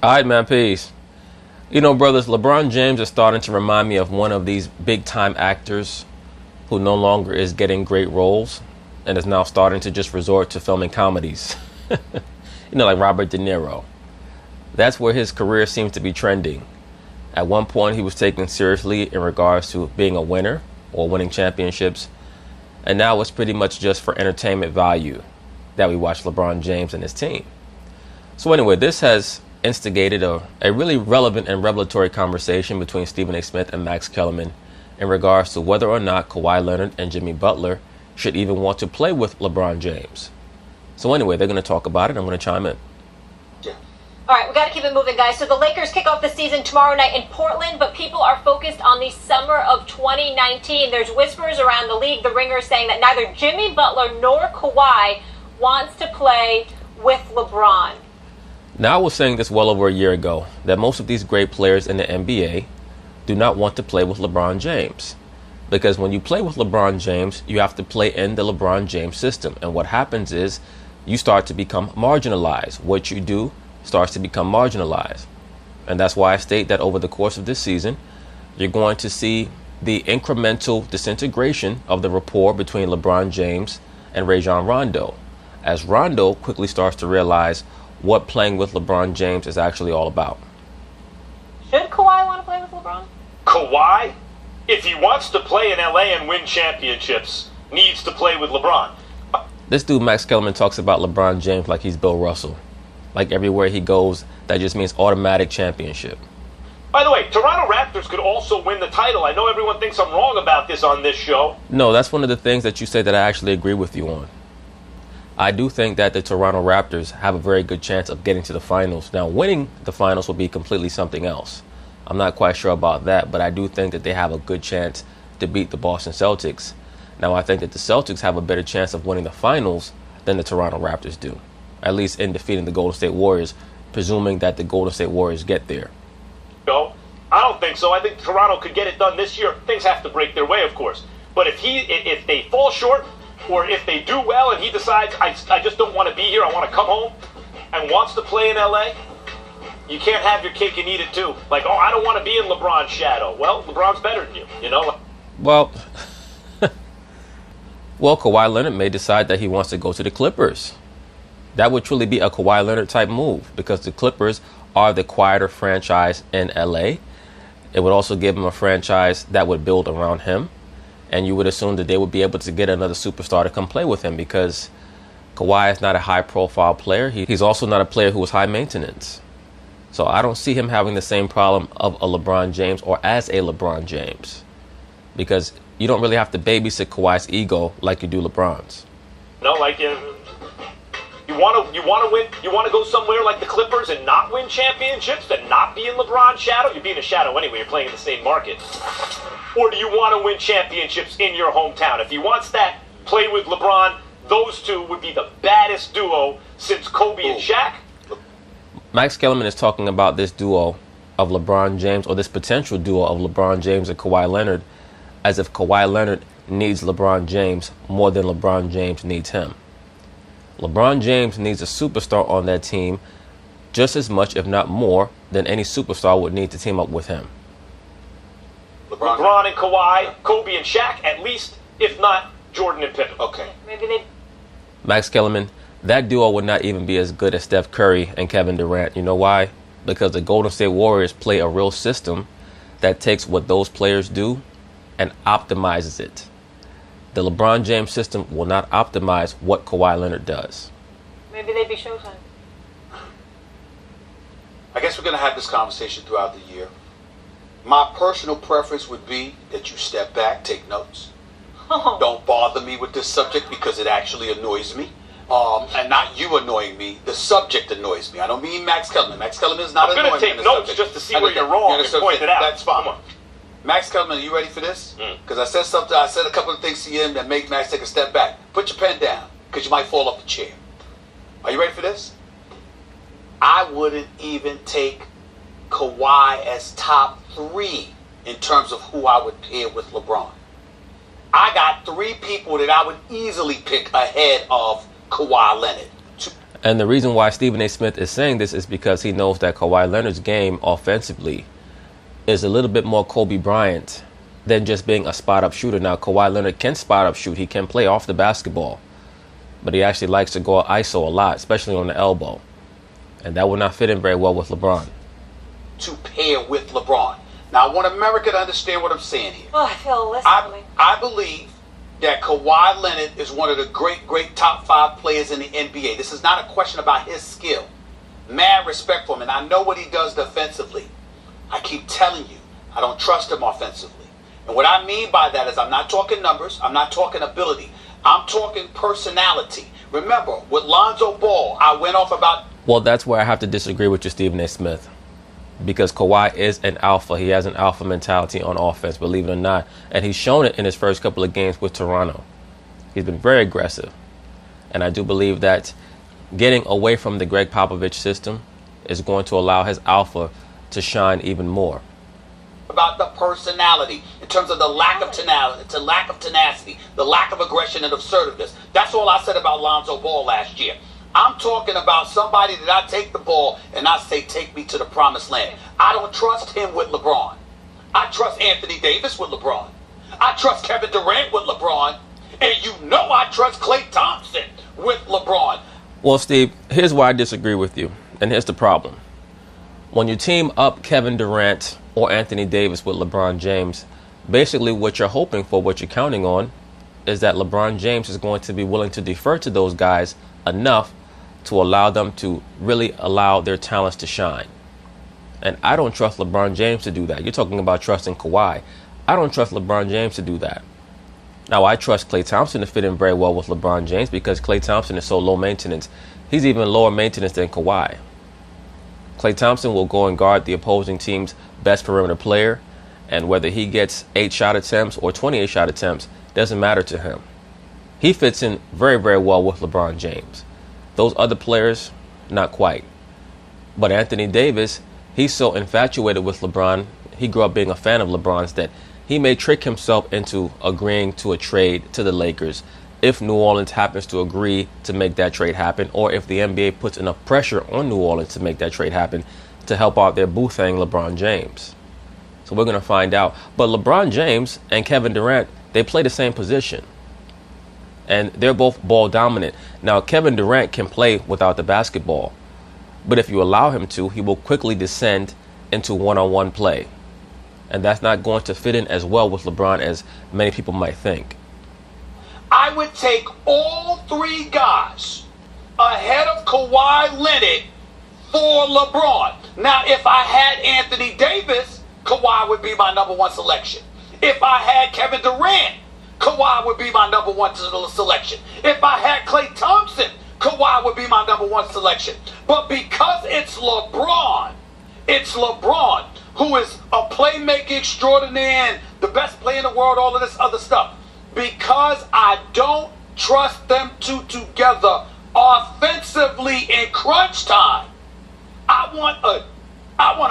All right, man, peace. You know, brothers, LeBron James is starting to remind me of one of these big-time actors who no longer is getting great roles and is now starting to just resort to filming comedies. Like Robert De Niro. That's where his career seems to be trending. At one point, he was taken seriously in regards to being a winner or winning championships. And now it's pretty much just for entertainment value that we watch LeBron James and his team. So anyway, this has instigated a really relevant and revelatory conversation between Stephen A. Smith and Max Kellerman in regards to whether or not Kawhi Leonard and Jimmy Butler should even want to play with LeBron James. So anyway, they're going to talk about it. I'm going to chime in. All right, we got to keep it moving, guys. So the Lakers kick off the season tomorrow night in Portland, but people are focused on the summer of 2019. There's whispers around the league, the Ringer, saying that neither Jimmy Butler nor Kawhi wants to play with LeBron. Now, I was saying this well over a year ago, that most of these great players in the NBA do not want to play with LeBron James. Because when you play with LeBron James, you have to play in the LeBron James system. And what happens is you start to become marginalized. What you do starts to become marginalized. And that's why I state that over the course of this season, you're going to see the incremental disintegration of the rapport between LeBron James and Rajon Rondo, as Rondo quickly starts to realize what playing with LeBron James is actually all about. Should Kawhi want to play with LeBron? Kawhi, if he wants to play in LA and win championships, needs to play with LeBron. This dude, Max Kellerman, talks about LeBron James like he's Bill Russell. Like everywhere he goes, that just means automatic championship. By the way, Toronto Raptors could also win the title. I know everyone thinks I'm wrong about this on this show. No, that's one of the things that you say that I actually agree with you on. I do think that the Toronto Raptors have a very good chance of getting to the finals. Now, winning the finals will be completely something else. I'm not quite sure about that, but I do think that they have a good chance to beat the Boston Celtics. Now, I think that the Celtics have a better chance of winning the finals than the Toronto Raptors do, at least in defeating the Golden State Warriors, presuming that the Golden State Warriors get there. No, I don't think so. I think Toronto could get it done this year. Things have to break their way, of course. But if they fall short, or if they do well and he decides, I just don't want to be here, I want to come home, and wants to play in LA, you can't have your cake and eat it too. Like, oh, I don't want to be in LeBron's shadow. Well, LeBron's better than you, you know? Well, Kawhi Leonard may decide that he wants to go to the Clippers. That would truly be a Kawhi Leonard type move, because the Clippers are the quieter franchise in LA. It would also give him a franchise that would build around him. And you would assume that they would be able to get another superstar to come play with him, because Kawhi is not a high-profile player. He's also not a player who is high maintenance. So I don't see him having the same problem of a LeBron James or as a LeBron James, because you don't really have to babysit Kawhi's ego like you do LeBron's. No, like you want to win. You want to go somewhere like the Clippers and not win championships and not be in LeBron's shadow. You're being a shadow anyway. You're playing in the same market. Or do you want to win championships in your hometown? If he wants that, play with LeBron. Those two would be the baddest duo since Kobe and Shaq. Max Kellerman is talking about this duo of LeBron James, or this potential duo of LeBron James and Kawhi Leonard, as if Kawhi Leonard needs LeBron James more than LeBron James needs him. LeBron James needs a superstar on that team just as much, if not more, than any superstar would need to team up with him. LeBron and Kawhi, Kobe and Shaq, at least, if not Jordan and Pippen. Okay. Maybe they... Max Kellerman, that duo would not even be as good as Steph Curry and Kevin Durant. You know why? Because the Golden State Warriors play a real system that takes what those players do and optimizes it. The LeBron James system will not optimize what Kawhi Leonard does. Maybe they'd be Showtime. I guess we're going to have this conversation throughout the year. My personal preference would be that you step back, take notes. Don't bother me with this subject because it actually annoys me. And not you annoying me, the subject annoys me. I don't mean Max Kellerman. Max Kellerman is not annoying me. I'm going to take notes just to see where you're wrong and point it out. That's fine. Max Kellerman, are you ready for this? Because I said something, I said a couple of things to him that make Max take a step back. Put your pen down, because you might fall off the chair. Are you ready for this? I wouldn't even take Kawhi as top 3 in terms of who I would pair with LeBron. I got 3 people that I would easily pick ahead of Kawhi Leonard. And the reason why Stephen A. Smith is saying this is because he knows that Kawhi Leonard's game offensively is a little bit more Kobe Bryant than just being a spot-up shooter. Now, Kawhi Leonard can spot-up shoot. He can play off the basketball. But he actually likes to go ISO a lot, especially on the elbow. And that would not fit in very well with LeBron. To pair with LeBron. Now, I want America to understand what I'm saying here. Oh, I feel less I believe that Kawhi Leonard is one of the great top 5 players in the NBA. This is not a question about his skill. Mad respect for him, and I know what he does defensively. I keep telling you, I don't trust him offensively. And what I mean by that is I'm not talking numbers, I'm not talking ability, I'm talking personality. Remember, with Lonzo Ball, I went off about... Well, that's where I have to disagree with you, Stephen A. Smith. Because Kawhi is an alpha. He has an alpha mentality on offense, believe it or not. And he's shown it in his first couple of games with Toronto. He's been very aggressive. And I do believe that getting away from the Greg Popovich system is going to allow his alpha to shine even more. About the personality, in terms of the lack of tenacity, the lack of aggression and assertiveness. That's all I said about Lonzo Ball last year. I'm talking about somebody that I take the ball and I say, take me to the promised land. I don't trust him with LeBron. I trust Anthony Davis with LeBron. I trust Kevin Durant with LeBron. And you know I trust Klay Thompson with LeBron. Well, Steve, here's why I disagree with you. And here's the problem. When you team up Kevin Durant or Anthony Davis with LeBron James, basically what you're hoping for, what you're counting on, is that LeBron James is going to be willing to defer to those guys enough to allow them to really allow their talents to shine. And I don't trust LeBron James to do that. You're talking about trusting Kawhi. I don't trust LeBron James to do that. Now, I trust Klay Thompson to fit in very well with LeBron James because Klay Thompson is so low maintenance. He's even lower maintenance than Kawhi. Klay Thompson will go and guard the opposing team's best perimeter player, and whether he gets 8 shot attempts or 28 shot attempts doesn't matter to him. He fits in very, very well with LeBron James. Those other players, not quite. But Anthony Davis, he's so infatuated with LeBron, he grew up being a fan of LeBron's, that he may trick himself into agreeing to a trade to the Lakers if New Orleans happens to agree to make that trade happen, or if the NBA puts enough pressure on New Orleans to make that trade happen to help out their boothang LeBron James. So we're going to find out. But LeBron James and Kevin Durant, they play the same position. And they're both ball dominant. Now, Kevin Durant can play without the basketball. But if you allow him to, he will quickly descend into one-on-one play. And that's not going to fit in as well with LeBron as many people might think. I would take all 3 guys ahead of Kawhi Leonard for LeBron. Now, if I had Anthony Davis, Kawhi would be my #1 selection. If I had Kevin Durant, Kawhi would be my #1 selection. If I had Klay Thompson, Kawhi would be my #1 selection. But because it's LeBron who is a playmaker extraordinaire and the best player in the world, all of this other stuff. Because I don't trust them two together offensively in crunch time. I want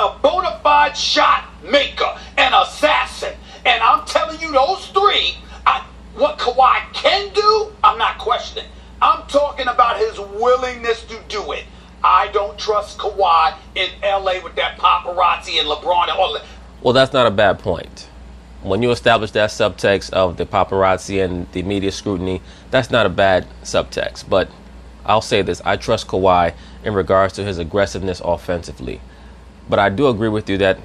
a bona fide shot maker, an assassin. And I'm telling you, those 3, what Kawhi can do, I'm not questioning. I'm talking about his willingness to do it. I don't trust Kawhi in LA with that paparazzi and LeBron and all that. Well, that's not a bad point. When you establish that subtext of the paparazzi and the media scrutiny, that's not a bad subtext. But I'll say this, I trust Kawhi in regards to his aggressiveness offensively. But I do agree with you that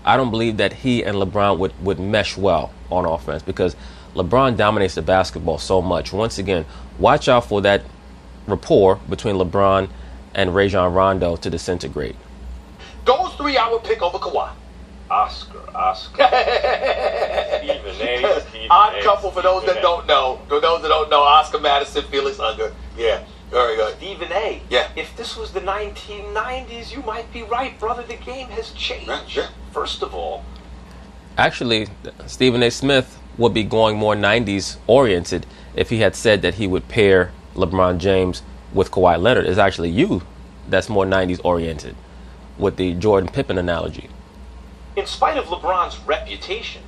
I don't believe that he and LeBron would mesh well on offense because LeBron dominates the basketball so much. Once again, watch out for that rapport between LeBron and Rajon Rondo to disintegrate. Those 3 I would pick over Kawhi. Oscar. Stephen A. Odd couple for those that don't know. For those that don't know, Oscar Madison, Felix Unger. Yeah, very good. Stephen A. Yeah. If this was the 1990s, you might be right, brother. The game has changed. Yeah. First of all. Actually, Stephen A. Smith would be going more 90s oriented if he had said that he would pair LeBron James with Kawhi Leonard. It's actually you that's more 90s oriented with the Jordan Pippen analogy. In spite of LeBron's reputation,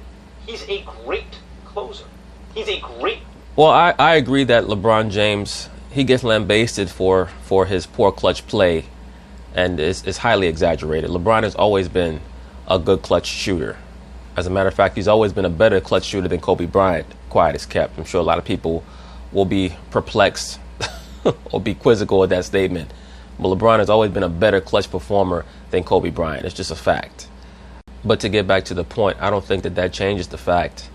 he's a great closer. He's a great... Well, I agree that LeBron James, he gets lambasted for his poor clutch play, and it's highly exaggerated. LeBron has always been a good clutch shooter. As a matter of fact, he's always been a better clutch shooter than Kobe Bryant, quiet as kept. I'm sure a lot of people will be perplexed or be quizzical at that statement. But LeBron has always been a better clutch performer than Kobe Bryant. It's just a fact. But to get back to the point, I don't think that changes the fact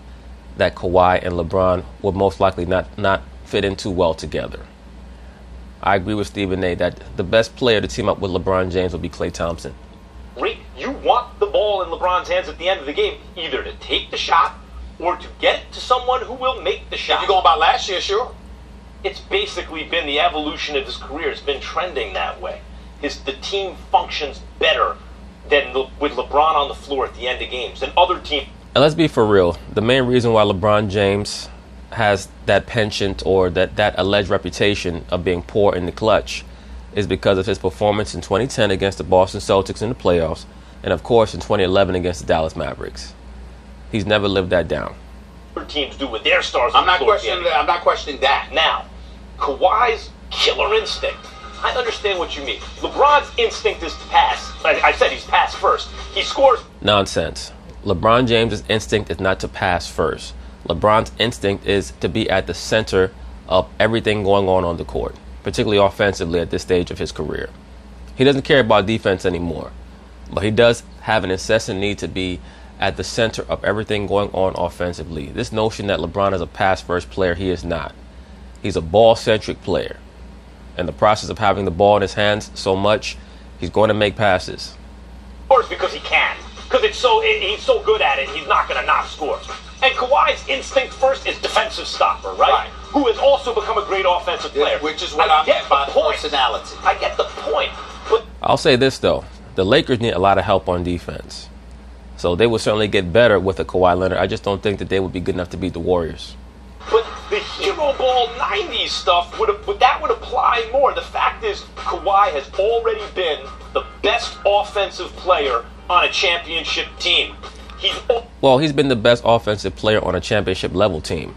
that Kawhi and LeBron would most likely not fit in too well together. I agree with Stephen A. that the best player to team up with LeBron James would be Klay Thompson. You want the ball in LeBron's hands at the end of the game, either to take the shot or to get it to someone who will make the shot. If you're going by last year, sure. It's basically been the evolution of his career. It's been trending that way. The team functions better than with LeBron on the floor at the end of games than other teams. And let's be for real. The main reason why LeBron James has that penchant or that alleged reputation of being poor in the clutch is because of his performance in 2010 against the Boston Celtics in the playoffs, and of course in 2011 against the Dallas Mavericks. He's never lived that down. Other teams do with their stars. I'm not questioning that. Now, Kawhi's killer instinct. I understand what you mean. LeBron's instinct is to pass. I said he's pass first. He scores. Nonsense. LeBron James' instinct is not to pass first. LeBron's instinct is to be at the center of everything going on the court, particularly offensively at this stage of his career. He doesn't care about defense anymore, but he does have an incessant need to be at the center of everything going on offensively. This notion that LeBron is a pass-first player, he is not. He's a ball-centric player. In the process of having the ball in his hands so much, he's going to make passes. Scores because he can. Because he's so good at it, he's not going to not score. And Kawhi's instinct first is defensive stopper, right? Who has also become a great offensive player. Which is what I meant by personality. I get the point. But I'll say this, though. The Lakers need a lot of help on defense. So they will certainly get better with a Kawhi Leonard. I just don't think that they would be good enough to beat the Warriors. But the hero ball 90s stuff would apply more. The fact is, Kawhi has already been the best offensive player on a championship team. He's been the best offensive player on a championship level team.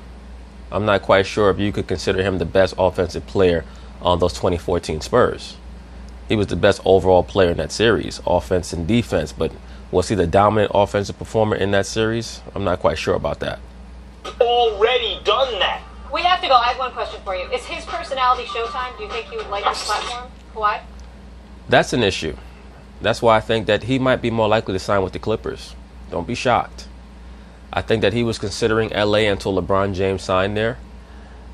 I'm not quite sure if you could consider him the best offensive player on those 2014 Spurs. He was the best overall player in that series, offense and defense, but was he the dominant offensive performer in that series? I'm not quite sure about that. Already done that. We have to go. I have one question for you. Is his personality showtime? Do you think he would like this platform, Kawhi? That's an issue. That's why I think that he might be more likely to sign with the Clippers. Don't be shocked. I think that he was considering LA until LeBron James signed there.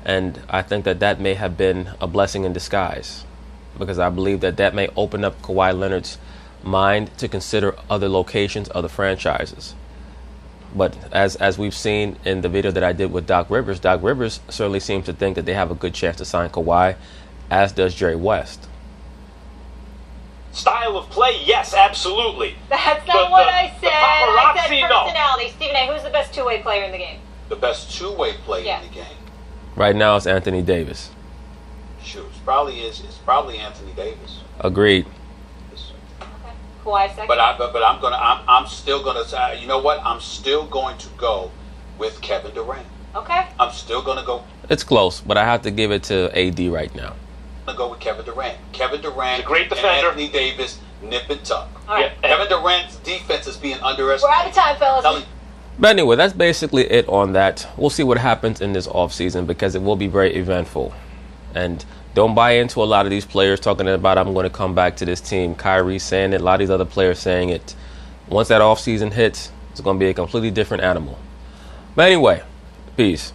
And I think that may have been a blessing in disguise, because I believe that may open up Kawhi Leonard's mind to consider other locations, other franchises. But as we've seen in the video that I did with Doc Rivers certainly seems to think that they have a good chance to sign Kawhi, as does Jerry West. Style of play, yes, absolutely. That's not what I said. I said personality. No. Stephen A., who's the best two-way player in the game? The best two-way player in the game. Right now it's Anthony Davis. Shoot, it's probably Anthony Davis. Agreed. Okay. Kawhi second. But I'm still gonna say, you know what? I'm still going to go with Kevin Durant. Okay. I'm still gonna go. It's close, but I have to give it to AD right now. I'm gonna go with Kevin Durant. Kevin Durant, he's a great defender. And Anthony Davis, nip and tuck. All right. Yeah, Kevin Durant's defense is being underestimated. We're out of time, fellas. But anyway, that's basically it on that. We'll see what happens in this offseason, because it will be very eventful. And don't buy into a lot of these players talking about, I'm going to come back to this team. Kyrie saying it, a lot of these other players saying it. Once that offseason hits, it's going to be a completely different animal. But anyway, peace.